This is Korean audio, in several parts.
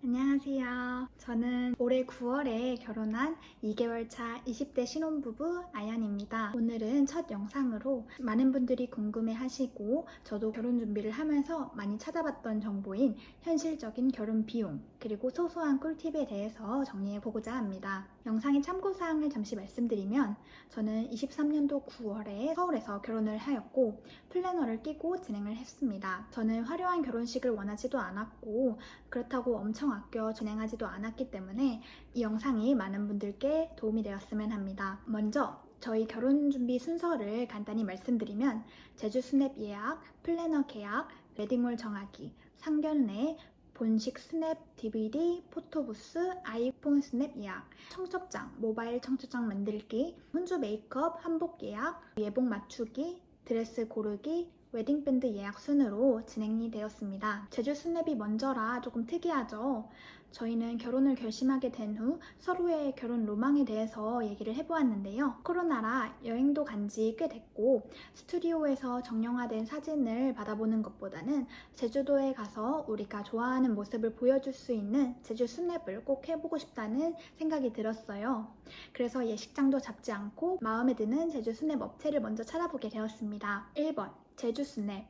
안녕하세요. 저는 올해 9월에 결혼한 2개월 차 20대 신혼부부 아연입니다. 오늘은 첫 영상으로 많은 분들이 궁금해 하시고 저도 결혼 준비를 하면서 많이 찾아봤던 정보인 현실적인 결혼 비용 그리고 소소한 꿀팁에 대해서 정리해 보고자 합니다. 영상의 참고사항을 잠시 말씀드리면 저는 23년도 9월에 서울에서 결혼을 하였고 플래너를 끼고 진행을 했습니다. 저는 화려한 결혼식을 원하지도 않았고 그렇다고 엄청 아껴 진행하지도 않았기 때문에 이 영상이 많은 분들께 도움이 되었으면 합니다. 먼저 저희 결혼 준비 순서를 간단히 말씀드리면 제주 스냅 예약, 플래너 계약, 웨딩홀 정하기, 상견례, 본식 스냅 DVD, 포토부스, 아이폰 스냅 예약, 청첩장, 모바일 청첩장 만들기, 혼주 메이크업, 한복 예약, 예복 맞추기, 드레스 고르기, 웨딩밴드 예약 순으로 진행이 되었습니다. 제주 스냅이 먼저라 조금 특이하죠? 저희는 결혼을 결심하게 된 후 서로의 결혼 로망에 대해서 얘기를 해보았는데요. 코로나라 여행도 간 지 꽤 됐고 스튜디오에서 정형화된 사진을 받아보는 것보다는 제주도에 가서 우리가 좋아하는 모습을 보여줄 수 있는 제주 스냅을 꼭 해보고 싶다는 생각이 들었어요. 그래서 예식장도 잡지 않고 마음에 드는 제주 스냅 업체를 먼저 찾아보게 되었습니다. 1번 제주 스냅.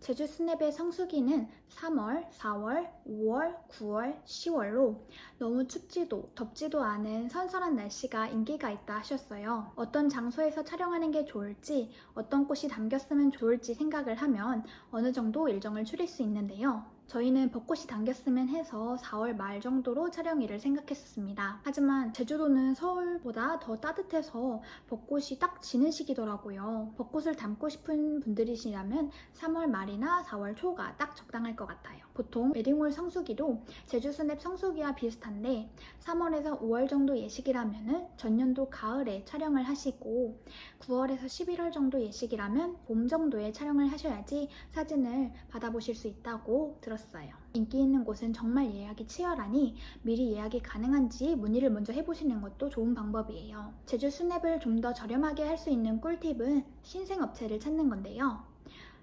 제주 스냅의 성수기는 3월, 4월, 5월, 9월, 10월로 너무 춥지도 덥지도 않은 선선한 날씨가 인기가 있다 하셨어요. 어떤 장소에서 촬영하는 게 좋을지, 어떤 꽃이 담겼으면 좋을지 생각을 하면 어느 정도 일정을 추릴 수 있는데요. 저희는 벚꽃이 담겼으면 해서 4월 말 정도로 촬영일을 생각했었습니다. 하지만 제주도는 서울보다 더 따뜻해서 벚꽃이 딱 지는 시기더라고요. 벚꽃을 담고 싶은 분들이시라면 3월 말이나 4월 초가 딱 적당할 것 같아요. 보통 웨딩홀 성수기도 제주 스냅 성수기와 비슷한데 3월에서 5월 정도 예식이라면 전년도 가을에 촬영을 하시고 9월에서 11월 정도 예식이라면 봄 정도에 촬영을 하셔야지 사진을 받아보실 수 있다고 들었어요. 인기 있는 곳은 정말 예약이 치열하니 미리 예약이 가능한지 문의를 먼저 해보시는 것도 좋은 방법이에요. 제주 스냅을 좀 더 저렴하게 할 수 있는 꿀팁은 신생업체를 찾는 건데요.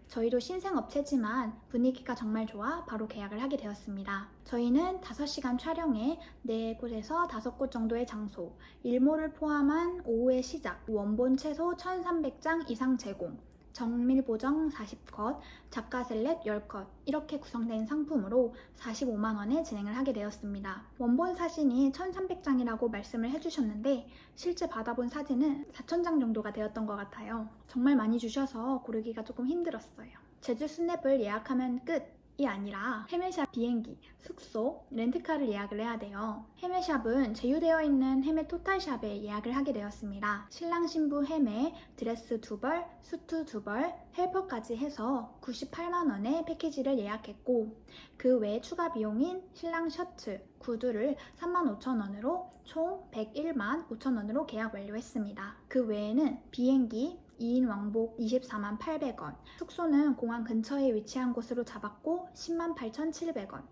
저희도 신생업체지만 분위기가 정말 좋아 바로 계약을 하게 되었습니다. 저희는 5시간 촬영에 4곳에서 5곳 정도의 장소, 일몰을 포함한 오후의 시작, 원본 최소 1300장 이상 제공, 정밀 보정 40컷, 작가 셀렉 10컷 이렇게 구성된 상품으로 45만 원에 진행을 하게 되었습니다. 원본 사진이 1300장이라고 말씀을 해주셨는데 실제 받아본 사진은 4000장 정도가 되었던 것 같아요. 정말 많이 주셔서 고르기가 조금 힘들었어요. 제주 스냅을 예약하면 끝이 아니라 헤매샵 비행기, 숙소, 렌트카를 예약을 해야 돼요. 헤매샵은 제휴되어 있는 헤매 토탈샵에 예약을 하게 되었습니다. 신랑 신부 헤매, 드레스 2벌, 수트 2벌, 헬퍼까지 해서 98만 원의 패키지를 예약했고 그 외 추가 비용인 신랑 셔츠, 구두를 35,000원으로 총 101만 5천원으로 계약 완료했습니다. 그 외에는 비행기, 2인 왕복 24만 800원, 숙소는 공항 근처에 위치한 곳으로 잡았고 10만 8,700원,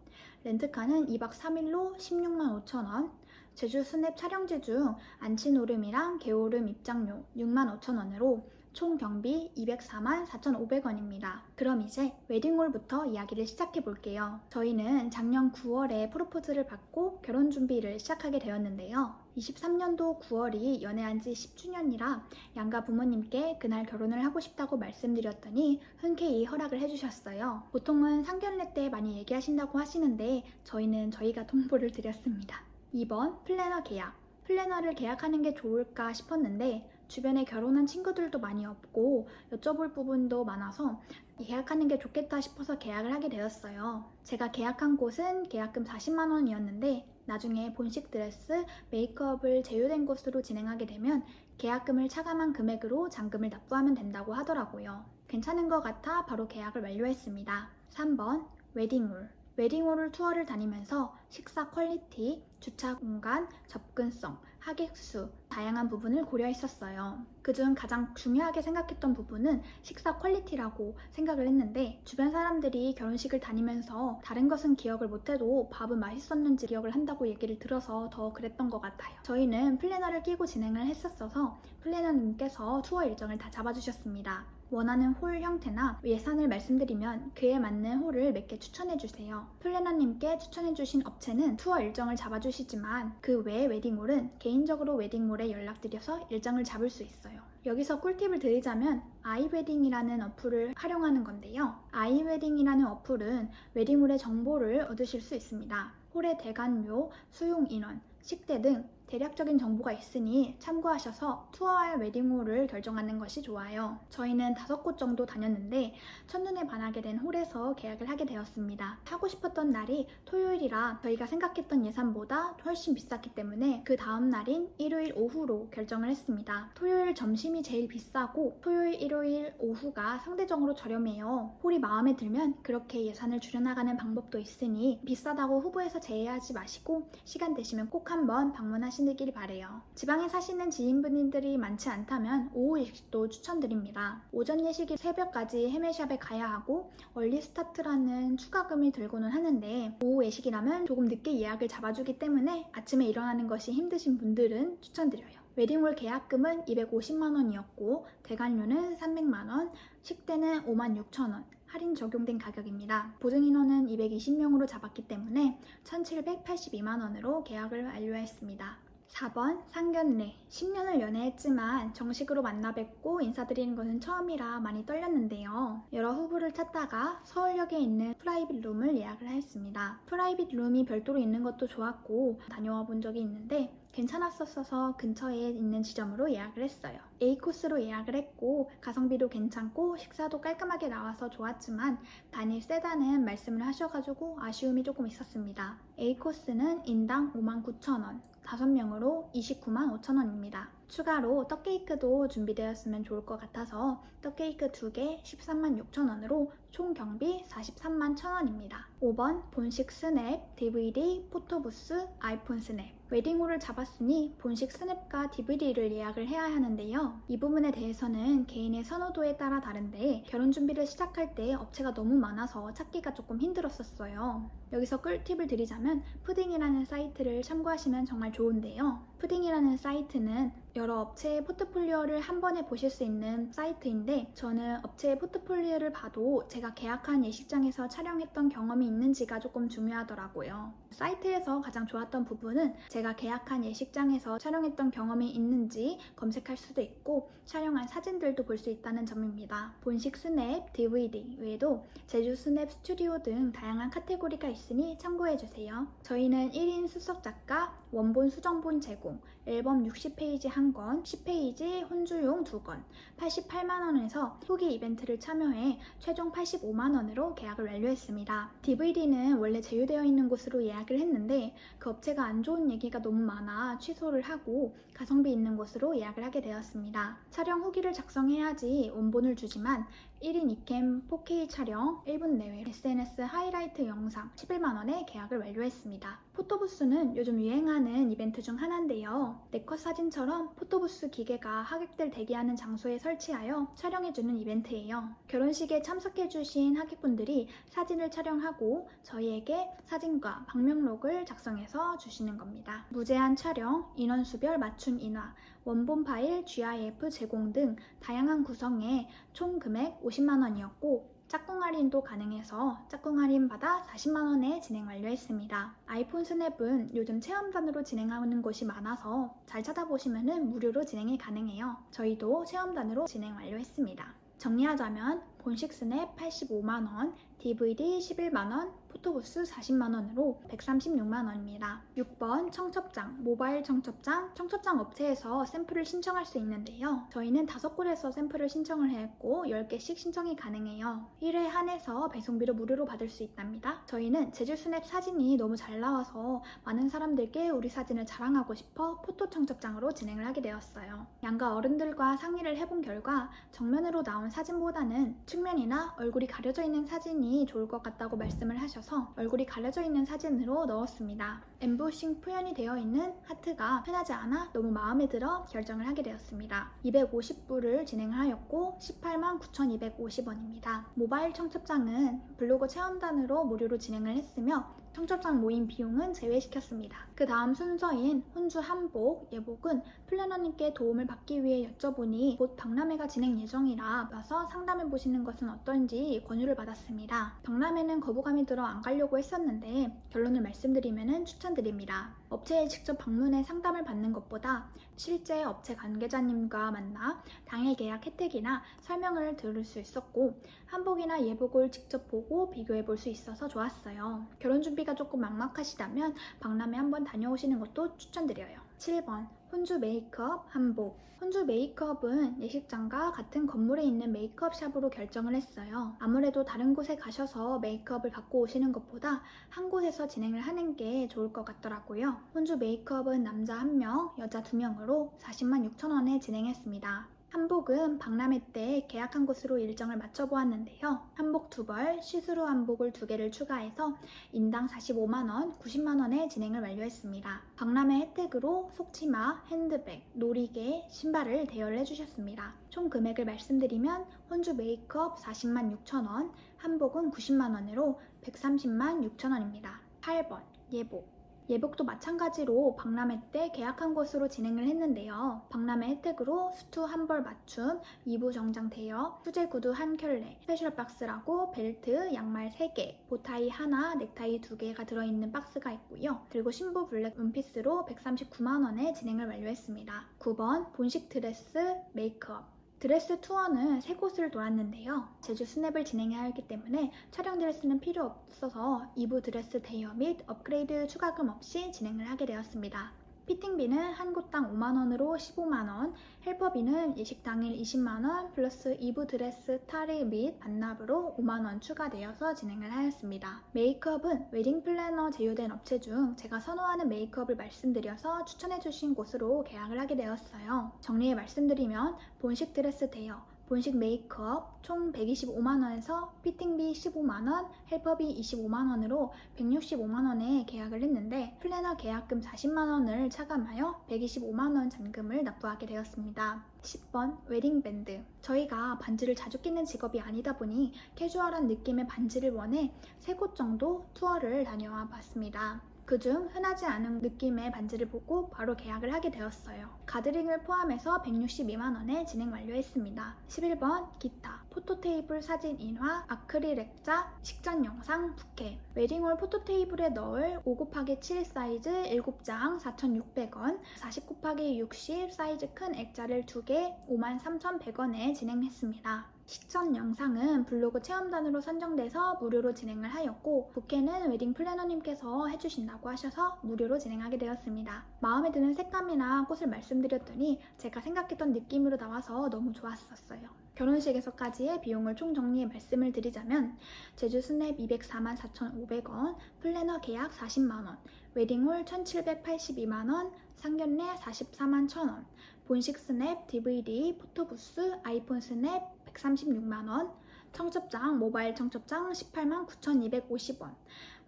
렌트카는 2박 3일로 16만 5천원, 제주 스냅 촬영지 중 안치노름이랑 개오름 입장료 6만 5천원으로 총 경비 204만 4,500원입니다. 그럼 이제 웨딩홀부터 이야기를 시작해 볼게요. 저희는 작년 9월에 프로포즈를 받고 결혼 준비를 시작하게 되었는데요. 23년도 9월이 연애한 지 10주년이라 양가 부모님께 그날 결혼을 하고 싶다고 말씀드렸더니 흔쾌히 허락을 해주셨어요. 보통은 상견례 때 많이 얘기하신다고 하시는데 저희는 저희가 통보를 드렸습니다. 2번 플래너 계약. 플래너를 계약하는 게 좋을까 싶었는데 주변에 결혼한 친구들도 많이 없고 여쭤볼 부분도 많아서 계약하는 게 좋겠다 싶어서 계약을 하게 되었어요. 제가 계약한 곳은 계약금 40만 원이었는데 나중에 본식 드레스, 메이크업을 제휴된 곳으로 진행하게 되면 계약금을 차감한 금액으로 잔금을 납부하면 된다고 하더라고요. 괜찮은 것 같아 바로 계약을 완료했습니다. 3번 웨딩홀. 웨딩홀을 투어를 다니면서 식사 퀄리티, 주차 공간, 접근성, 하객수, 다양한 부분을 고려했었어요. 그중 가장 중요하게 생각했던 부분은 식사 퀄리티라고 생각을 했는데 주변 사람들이 결혼식을 다니면서 다른 것은 기억을 못해도 밥은 맛있었는지 기억을 한다고 얘기를 들어서 더 그랬던 것 같아요. 저희는 플래너를 끼고 진행을 했었어서 플래너님께서 투어 일정을 다 잡아주셨습니다. 원하는 홀 형태나 예산을 말씀드리면 그에 맞는 홀을 몇 개 추천해주세요. 플래너님께 추천해주신 업체는 투어 일정을 잡아주시지만 그 외 웨딩홀은 개인적으로 웨딩몰에 연락드려서 일정을 잡을 수 있어요. 여기서 꿀팁을 드리자면 아이웨딩이라는 어플을 활용하는 건데요. 아이웨딩이라는 어플은 웨딩홀의 정보를 얻으실 수 있습니다. 홀의 대관료, 수용 인원, 식대 등 대략적인 정보가 있으니 참고하셔서 투어할 웨딩홀을 결정하는 것이 좋아요. 저희는 5곳 정도 다녔는데 첫눈에 반하게 된 홀에서 계약을 하게 되었습니다. 하고 싶었던 날이 토요일이라 저희가 생각했던 예산보다 훨씬 비쌌기 때문에 그 다음 날인 일요일 오후로 결정을 했습니다. 토요일 점심이 제일 비싸고 토요일, 일요일 오후가 상대적으로 저렴해요. 홀이 마음에 들면 그렇게 예산을 줄여나가는 방법도 있으니 비싸다고 후보에서 제외하지 마시고 시간 되시면 꼭 한번 방문하시길 바래요. 지방에 사시는 지인분들이 많지 않다면 오후 예식도 추천드립니다. 오전 예식이 새벽까지 헤매샵에 가야 하고 얼리 스타트라는 추가금이 들고는 하는데 오후 예식이라면 조금 늦게 예약을 잡아주기 때문에 아침에 일어나는 것이 힘드신 분들은 추천드려요. 웨딩홀 계약금은 250만원이었고 대관료는 300만원, 식대는 56,000원, 할인 적용된 가격입니다. 보증인원은 220명으로 잡았기 때문에 1,782만원으로 계약을 완료했습니다. 4번 상견례. 10년을 연애했지만 정식으로 만나 뵙고 인사드리는 것은 처음이라 많이 떨렸는데요. 여러 후보를 찾다가 서울역에 있는 프라이빗 룸을 예약을 했습니다. 프라이빗 룸이 별도로 있는 것도 좋았고 다녀와 본 적이 있는데 괜찮았었어서 근처에 있는 지점으로 예약을 했어요. A코스로 예약을 했고 가성비도 괜찮고 식사도 깔끔하게 나와서 좋았지만 단일 세단은 말씀을 하셔가지고 아쉬움이 조금 있었습니다. A코스는 인당 59,000원, 5명으로 295,000원입니다. 추가로 떡케이크도 준비되었으면 좋을 것 같아서 떡케이크 2개 136,000원으로 총 경비 431,000원입니다. 5번 본식 스냅, DVD, 포토부스, 아이폰 스냅. 웨딩홀을 잡았으니 본식 스냅과 DVD를 예약을 해야 하는데요. 이 부분에 대해서는 개인의 선호도에 따라 다른데 결혼 준비를 시작할 때 업체가 너무 많아서 찾기가 조금 힘들었었어요. 여기서 꿀팁을 드리자면 푸딩이라는 사이트를 참고하시면 정말 좋은데요. 푸딩이라는 사이트는 여러 업체의 포트폴리오를 한 번에 보실 수 있는 사이트인데 저는 업체의 포트폴리오를 봐도 제가 계약한 예식장에서 촬영했던 경험이 있는지가 조금 중요하더라고요. 사이트에서 가장 좋았던 부분은 제가 계약한 예식장에서 촬영했던 경험이 있는지 검색할 수도 있고 촬영한 사진들도 볼 수 있다는 점입니다. 본식 스냅, DVD 외에도 제주 스냅 스튜디오 등 다양한 카테고리가 있으니 참고해주세요. 저희는 1인 수석 작가, 원본 수정본 제공, 앨범 60페이지 1권, 10페이지 혼주용 2권, 88만원에서 후기 이벤트를 참여해 최종 85만원으로 계약을 완료했습니다. DVD는 원래 제휴되어 있는 곳으로 예약을 했는데 그 업체가 안 좋은 얘기가 너무 많아 취소를 하고 가성비 있는 곳으로 예약을 하게 되었습니다. 촬영 후기를 작성해야지 원본을 주지만 1인 2캠 4K 촬영 1분 내외 SNS 하이라이트 영상 11만원에 계약을 완료했습니다. 포토부스는 요즘 유행하는 이벤트 중 하나인데요. 네컷 사진처럼 포토부스 기계가 하객들 대기하는 장소에 설치하여 촬영해주는 이벤트예요. 결혼식에 참석해주신 하객분들이 사진을 촬영하고 저희에게 사진과 방명록을 작성해서 주시는 겁니다. 무제한 촬영, 인원수별 맞춤 인화, 원본 파일, GIF 제공 등 다양한 구성에 총 금액 50만원이었고 짝꿍 할인도 가능해서 짝꿍 할인 받아 40만원에 진행 완료했습니다. 아이폰 스냅은 요즘 체험단으로 진행하는 곳이 많아서 잘 찾아보시면 무료로 진행이 가능해요. 저희도 체험단으로 진행 완료했습니다. 정리하자면 본식 스냅 85만원, DVD 11만원, 포토부스 40만원으로 136만원입니다. 6번 청첩장, 모바일 청첩장, 청첩장 업체에서 샘플을 신청할 수 있는데요. 저희는 5곳에서 샘플을 신청을 했고 10개씩 신청이 가능해요. 1회 한해서 배송비로 무료로 받을 수 있답니다. 저희는 제주 스냅 사진이 너무 잘 나와서 많은 사람들께 우리 사진을 자랑하고 싶어 포토 청첩장으로 진행을 하게 되었어요. 양가 어른들과 상의를 해본 결과 정면으로 나온 사진보다는 측면이나 얼굴이 가려져 있는 사진이 좋을 것 같다고 말씀을 하셔서 얼굴이 가려져 있는 사진으로 넣었습니다. 엠보싱 표현이 되어 있는 하트가 흔하지 않아 너무 마음에 들어 결정을 하게 되었습니다. 250부를 진행하였고 18만 9,250원입니다. 모바일 청첩장은 블로그 체험단으로 무료로 진행을 했으며 청첩장 모임 비용은 제외시켰습니다. 그 다음 순서인 혼주 한복, 예복은 플래너님께 도움을 받기 위해 여쭤보니 곧 박람회가 진행 예정이라 와서 상담해 보시는 것은 어떤지 권유를 받았습니다. 박람회는 거부감이 들어 안 가려고 했었는데 결론을 말씀드리면 추천드립니다. 업체에 직접 방문해 상담을 받는 것보다 실제 업체 관계자님과 만나 당일 계약 혜택이나 설명을 들을 수 있었고 한복이나 예복을 직접 보고 비교해 볼 수 있어서 좋았어요. 결혼 준비가 조금 막막하시다면 박람회 한번 다녀오시는 것도 추천드려요. 7번 혼주 메이크업 한복. 혼주 메이크업은 예식장과 같은 건물에 있는 메이크업 샵으로 결정을 했어요. 아무래도 다른 곳에 가셔서 메이크업을 갖고 오시는 것보다 한 곳에서 진행을 하는 게 좋을 것 같더라고요. 혼주 메이크업은 남자 1명, 여자 2명으로 40만 6천 원에 진행했습니다. 한복은 박람회 때 계약한 곳으로 일정을 맞춰보았는데요. 한복 2벌, 시스루 한복을 2개를 추가해서 인당 45만원, 90만원에 진행을 완료했습니다. 박람회 혜택으로 속치마, 핸드백, 놀이개, 신발을 대여를 해주셨습니다. 총 금액을 말씀드리면 혼주 메이크업 40만 6천원, 한복은 90만원으로 130만 6천원입니다. 8번 예복. 예복도 마찬가지로 박람회 때 계약한 곳으로 진행을 했는데요. 박람회 혜택으로 수트 한 벌 맞춤, 2부 정장 대여, 수제 구두 한 켤레, 스페셜 박스라고 벨트, 양말 3개, 보타이 하나, 넥타이 2개가 들어있는 박스가 있고요. 그리고 신부 블랙 원피스로 139만원에 진행을 완료했습니다. 9번 본식 드레스 메이크업. 드레스 투어는 3곳을 돌았는데요. 제주 스냅을 진행해야 하기 때문에 촬영 드레스는 필요 없어서 2부 드레스 대여 및 업그레이드 추가금 없이 진행을 하게 되었습니다. 피팅비는 한 곳당 5만원으로 15만원, 헬퍼비는 예식 당일 20만원 플러스 2부 드레스 탈의 및 반납으로 5만원 추가되어서 진행을 하였습니다. 메이크업은 웨딩 플래너 제휴된 업체 중 제가 선호하는 메이크업을 말씀드려서 추천해주신 곳으로 계약을 하게 되었어요. 정리해 말씀드리면 본식 드레스 대여, 본식 메이크업 총 125만원에서 피팅비 15만원, 헬퍼비 25만원으로 165만원에 계약을 했는데 플래너 계약금 40만원을 차감하여 125만원 잔금을 납부하게 되었습니다. 10번 웨딩밴드. 저희가 반지를 자주 끼는 직업이 아니다 보니 캐주얼한 느낌의 반지를 원해 3곳 정도 투어를 다녀와 봤습니다. 그중 흔하지 않은 느낌의 반지를 보고 바로 계약을 하게 되었어요. 가드링을 포함해서 162만원에 진행 완료했습니다. 11번 기타. 포토테이블 사진 인화, 아크릴 액자, 식전 영상, 부케. 웨딩홀 포토테이블에 넣을 5x7 사이즈 7장 4,600원, 40x60 사이즈 큰 액자를 2개 53,100원에 진행했습니다. 식전 영상은 블로그 체험단으로 선정돼서 무료로 진행을 하였고 부케는 웨딩 플래너님께서 해주신다고 하셔서 무료로 진행하게 되었습니다. 마음에 드는 색감이나 꽃을 말씀드렸더니 제가 생각했던 느낌으로 나와서 너무 좋았었어요. 결혼식에서까지의 비용을 총정리해 말씀을 드리자면 제주 스냅 204만 4,500원, 플래너 계약 40만원, 웨딩홀 1,782만원, 상견례 44만 1,000원, 본식 스냅, DVD, 포토부스, 아이폰 스냅 136만원, 청첩장, 모바일 청첩장 18만 9,250원,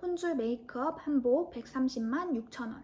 혼주 메이크업 한복 130만 6천원,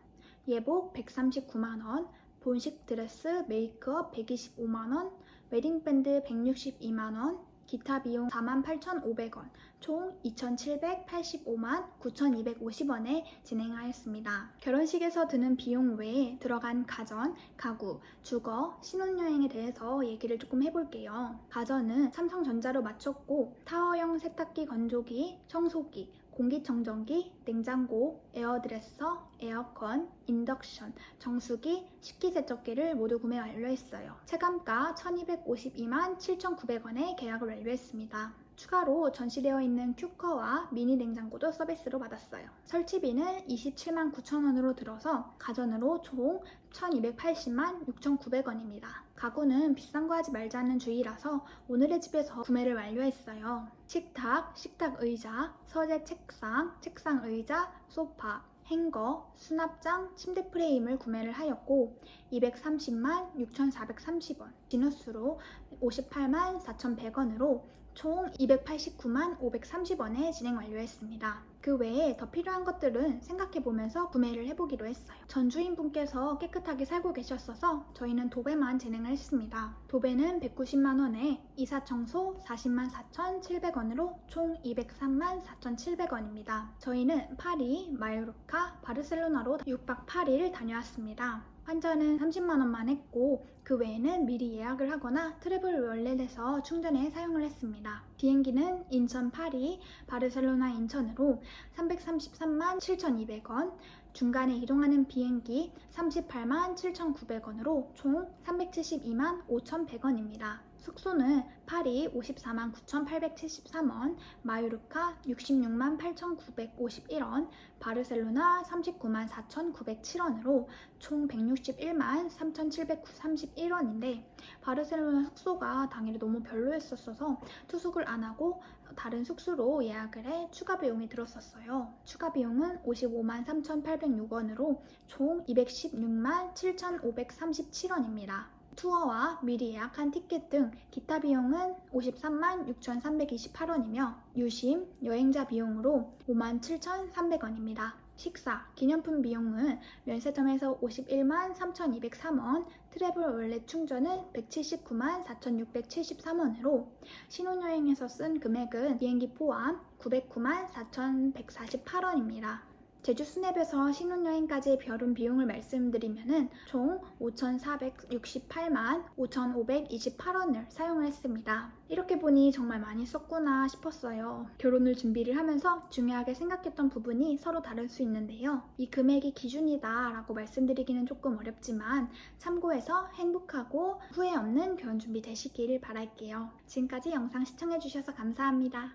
예복 139만원, 본식 드레스 메이크업 125만원, 웨딩밴드 162만원, 기타 비용 48,500원, 총 2,785만 9,250원에 진행하였습니다. 결혼식에서 드는 비용 외에 들어간 가전, 가구, 주거, 신혼여행에 대해서 얘기를 조금 해볼게요. 가전은 삼성전자로 마쳤고 타워형 세탁기 건조기, 청소기, 공기청정기, 냉장고, 에어드레서, 에어컨, 인덕션, 정수기, 식기세척기를 모두 구매 완료했어요. 체감가 1,252만 7,900원에 계약을 완료했습니다. 추가로 전시되어 있는 큐커와 미니 냉장고도 서비스로 받았어요. 설치비는 27만 9천원으로 들어서 가전으로 총 1,280만 6,900원입니다. 가구는 비싼 거 하지 말자는 주의라서 오늘의 집에서 구매를 완료했어요. 식탁, 식탁 의자, 서재 책상, 책상 의자, 소파, 행거, 수납장, 침대 프레임을 구매를 하였고 230만 6,430원, 진후수로 58만 4,100원으로 총 289만 530원에 진행 완료했습니다. 그 외에 더 필요한 것들은 생각해보면서 구매를 해보기로 했어요. 전 주인분께서 깨끗하게 살고 계셨어서 저희는 도배만 진행을 했습니다. 도배는 190만원에 이사 청소 40만 4,700원으로 총 203만 4,700원입니다. 저희는 파리, 마요르카, 바르셀로나로 6박 8일 다녀왔습니다. 환전은 30만원만 했고 그 외에는 미리 예약을 하거나 트래블 월렛에서 충전해 사용을 했습니다. 비행기는 인천 파리, 바르셀로나 인천으로 333만 7,200원, 중간에 이동하는 비행기 38만 7,900원으로 총 372만 5,100원입니다. 숙소는 파리 54만 9,873원, 마요르카 66만 8,951원, 바르셀로나 39만 4,907원으로 총 161만 3,731원인데 바르셀로나 숙소가 당일에 너무 별로였었어서 투숙을 안 하고 다른 숙소로 예약을 해 추가 비용이 들었었어요. 추가 비용은 55만 3,806원으로 총 216만 7,537원입니다. 투어와 미리 예약한 티켓 등 기타 비용은 53만 6,328원이며 유심, 여행자 비용으로 5만 7,300원입니다. 식사, 기념품 비용은 면세점에서 51만 3,203원, 트래블 월렛 충전은 179만 4,673원으로 신혼여행에서 쓴 금액은 비행기 포함 909만 4,148원입니다. 제주 스냅에서 신혼여행까지 별은 비용을 말씀드리면 총 5,468만 5,528원을 사용을 했습니다. 이렇게 보니 정말 많이 썼구나 싶었어요. 결혼을 준비를 하면서 중요하게 생각했던 부분이 서로 다를 수 있는데요. 이 금액이 기준이다 라고 말씀드리기는 조금 어렵지만 참고해서 행복하고 후회 없는 결혼 준비 되시길 바랄게요. 지금까지 영상 시청해주셔서 감사합니다.